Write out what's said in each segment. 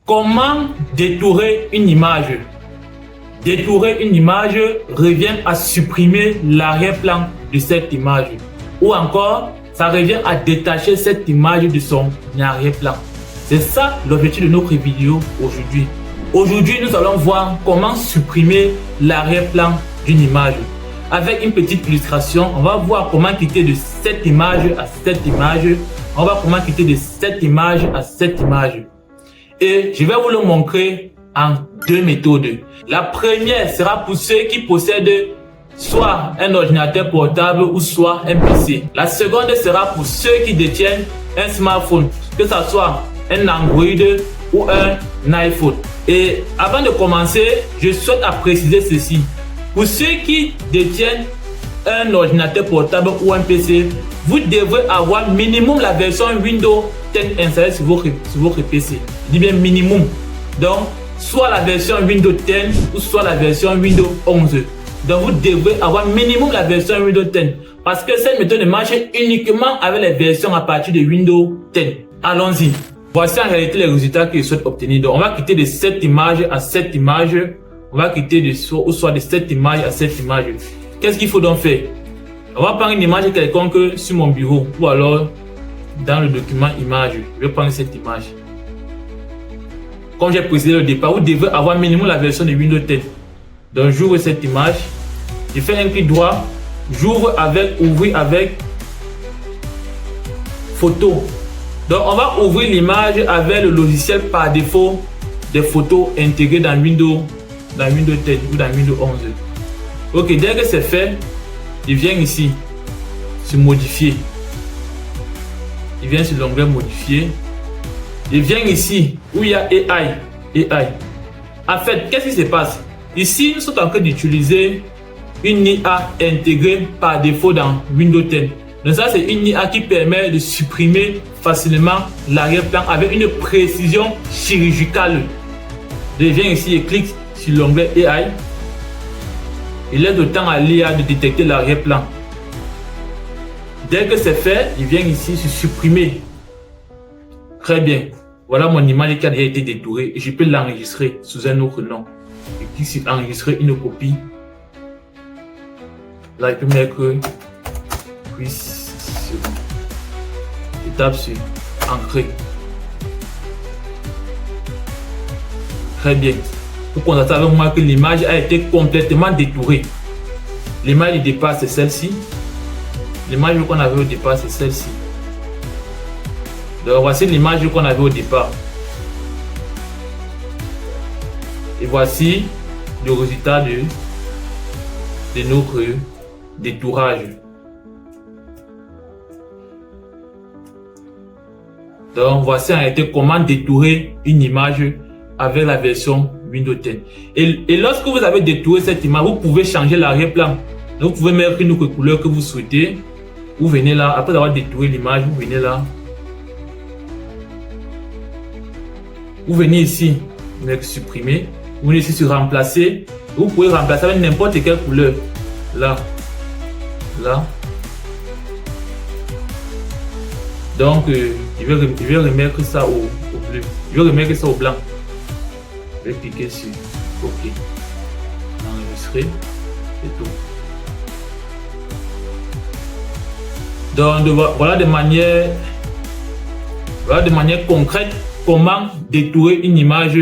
Comment détourer une image? Détourer une image revient à supprimer l'arrière-plan de cette image. Ou encore, ça revient à détacher cette image de son arrière-plan. C'est ça l'objectif de notre vidéo aujourd'hui. Aujourd'hui, nous allons voir comment supprimer l'arrière-plan d'une image. Avec une petite illustration, on va voir comment quitter de cette image à cette image. On va voir comment quitter de cette image à cette image. Et je vais vous le montrer en deux méthodes. La première sera pour ceux qui possèdent soit un ordinateur portable ou soit un PC. La seconde sera pour ceux qui détiennent un smartphone, que ce soit un Android ou un iPhone. Et avant de commencer, je souhaite préciser ceci. Pour ceux qui détiennent un ordinateur portable ou un PC, vous devrez avoir minimum la version Windows 10 installée sur votre PC. Je dis bien minimum. Donc, soit la version Windows 10 ou soit la version Windows 11. Donc, vous devrez avoir minimum la version Windows 10. Parce que cette méthode marche uniquement avec les versions à partir de Windows 10. Allons-y. Voici en réalité les résultats que je souhaite obtenir. Donc, on va quitter de cette image à cette image. On va quitter de soit de cette image à cette image. Qu'est-ce qu'il faut donc faire? On va prendre une image quelconque sur mon bureau ou alors dans le document image. Je vais prendre cette image. Comme j'ai précisé au départ, vous devez avoir minimum la version de Windows 10. Donc j'ouvre cette image. Je fais un clic droit. J'ouvre avec ouvrir avec photo. Donc on va ouvrir l'image avec le logiciel par défaut des photos intégrées dans Windows 10 ou dans Windows 11. Ok, dès que c'est fait, je viens ici sur modifier. Je viens sur l'onglet modifier. Je viens ici où il y a AI. En fait, qu'est-ce qui se passe? Ici, nous sommes en train d'utiliser une IA intégrée par défaut dans Windows 10. Donc ça, c'est une IA qui permet de supprimer facilement l'arrière-plan avec une précision chirurgicale. Je viens ici et clique sur l'onglet AI. Il laisse le temps à l'IA de détecter l'arrière-plan. Dès que c'est fait, il vient ici sur supprimer. Très bien. Voilà mon image qui a déjà été détourée et je peux l'enregistrer sous un autre nom. Je clique sur enregistrer une copie. Là, je peux mettre puis je tape sur ancrer. Très bien. Vous constatez avec moi que l'image a été complètement détourée. L'image de départ, c'est celle-ci. L'image qu'on avait au départ, c'est celle-ci. Donc voici l'image qu'on avait au départ. Et voici le résultat de notre détourage. Donc voici en réalité comment détourer une image avec la version Windows 10. Et lorsque vous avez détouré cette image, vous pouvez changer l'arrière-plan. Donc vous pouvez mettre une autre couleur que vous souhaitez. Vous venez là, après avoir détouré l'image, vous venez là. Vous venez ici, vous mettez supprimer. Vous venez ici sur remplacer. Vous pouvez remplacer avec n'importe quelle couleur. Là. Là. Donc, je vais remettre ça au bleu. Je vais remettre ça au blanc. Je vais cliquer sur OK. Enregistrer. C'est tout. Donc, voilà de manière concrète comment détourer une image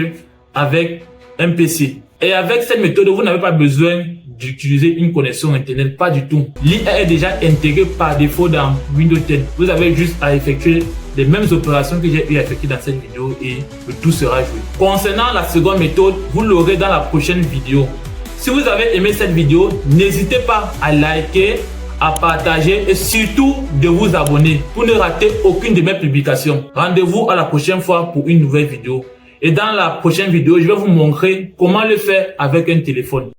avec un PC. Et avec cette méthode, vous n'avez pas besoin d'utiliser une connexion Internet, pas du tout. L'IA est déjà intégrée par défaut dans Windows 10. Vous avez juste à effectuer les mêmes opérations que j'ai eu à effectuer dans cette vidéo et le tout sera joué. Concernant la seconde méthode, vous l'aurez dans la prochaine vidéo. Si vous avez aimé cette vidéo, n'hésitez pas à liker, à partager et surtout de vous abonner pour ne rater aucune de mes publications. Rendez-vous à la prochaine fois pour une nouvelle vidéo. Et dans la prochaine vidéo, je vais vous montrer comment le faire avec un téléphone.